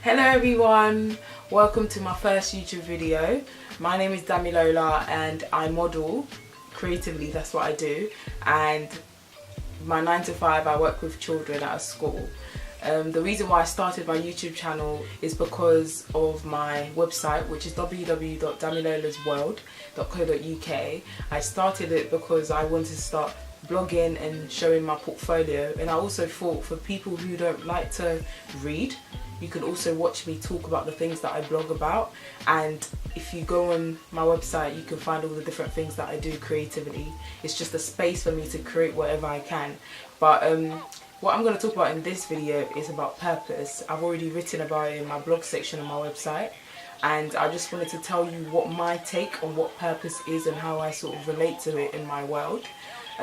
Hello everyone, welcome to my first YouTube video. My name is Damilola and I model creatively, that's what I do, and my 9 to 5 I work with children at a school. The reason why I started my YouTube channel is because of my website, which is www.damilolasworld.co.uk. I started it because I wanted to start blogging and showing my portfolio, and I also thought for people who don't like to read, you can also watch me talk about the things that I blog about. And if you go on my website, you can find all the different things that I do creatively. It's just a space for me to create whatever I can. But what I'm going to talk about in this video is about purpose. I've already written about it in my blog section on my website, and I just wanted to tell you what my take on what purpose is and how I sort of relate to it in my world.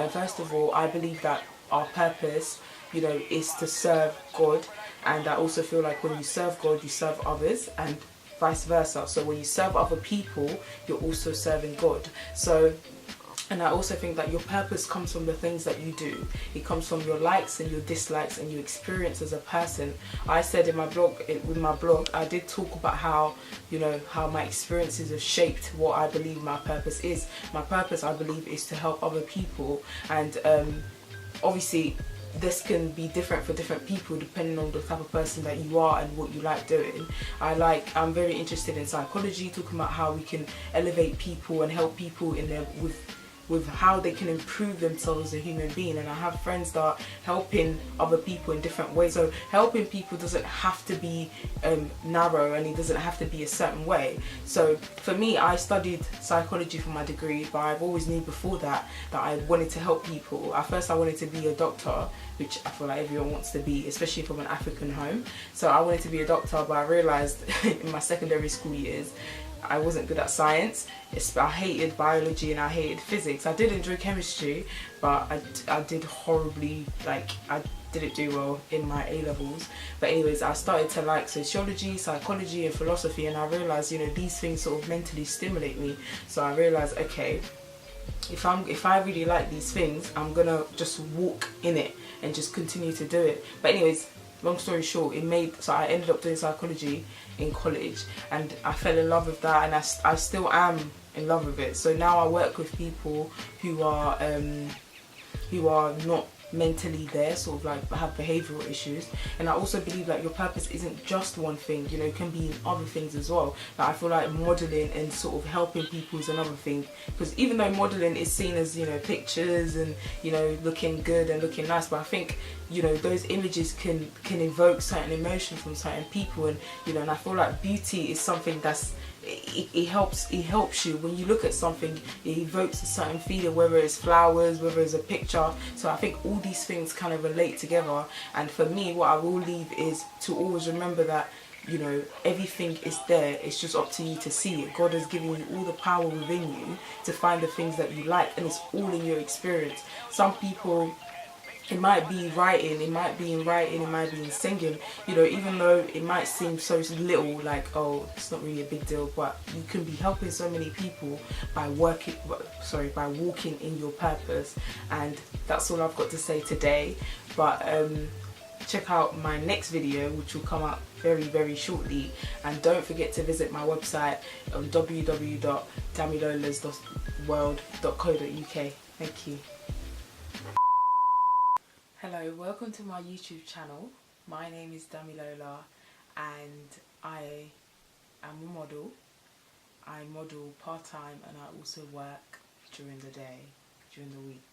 First of all, I believe that our purpose, is to serve God, and I also feel like when you serve God, you serve others, and vice versa. So when you serve other people, you're also serving God. And I also think that your purpose comes from the things that you do. It comes from your likes and your dislikes and your experience as a person. I said in my blog, I did talk about how, how my experiences have shaped what I believe my purpose is. My purpose, I believe, is to help other people. And obviously, this can be different for different people depending on the type of person that you are and what you like doing. I'm very interested in psychology, talking about how we can elevate people and help people in their with how they can improve themselves as a human being. And I have friends that are helping other people in different ways. So helping people doesn't have to be narrow, and it doesn't have to be a certain way. So for me, I studied psychology for my degree, but I've always knew before that I wanted to help people. At first I wanted to be a doctor, which I feel like everyone wants to be, especially from an African home. So I wanted to be a doctor, but I realised in my secondary school years I wasn't good at science. I hated biology and I hated physics. I did enjoy chemistry, but I did horribly, I didn't do well in my A-levels. But anyways, I started to like sociology, psychology and philosophy, and I realised, these things sort of mentally stimulate me. So I realised, okay, if I really like these things, I'm gonna just walk in it and just continue to do it. But anyways, long story short, so I ended up doing psychology in college, and I fell in love with that, and I still am in love with it. So now I work with people who are not mentally there, sort of like have behavioural issues. And I also believe that your purpose isn't just one thing, it can be in other things as well. I feel like modelling and sort of helping people is another thing, because even though modelling is seen as pictures and looking good and looking nice, but I think those images can evoke certain emotions from certain people, and and I feel like beauty is something that's it helps you when you look at something. It evokes a certain feeling, whether it's flowers, whether it's a picture. So I think all these things kind of relate together. And for me, what I will leave is to always remember that everything is there. It's just up to you to see it. God has given you all the power within you to find the things that you like, and it's all in your experience. Some people, it might be writing, it might be in singing, even though it might seem so little, like, oh, it's not really a big deal, but you can be helping so many people by walking in your purpose. And that's all I've got to say today. But check out my next video, which will come out very, very shortly. And don't forget to visit my website on www.damilolas.world.co.uk. Thank you. Hello, welcome to my YouTube channel. My name is Damilola, and I am a model. I model part-time, and I also work during the day, during the week.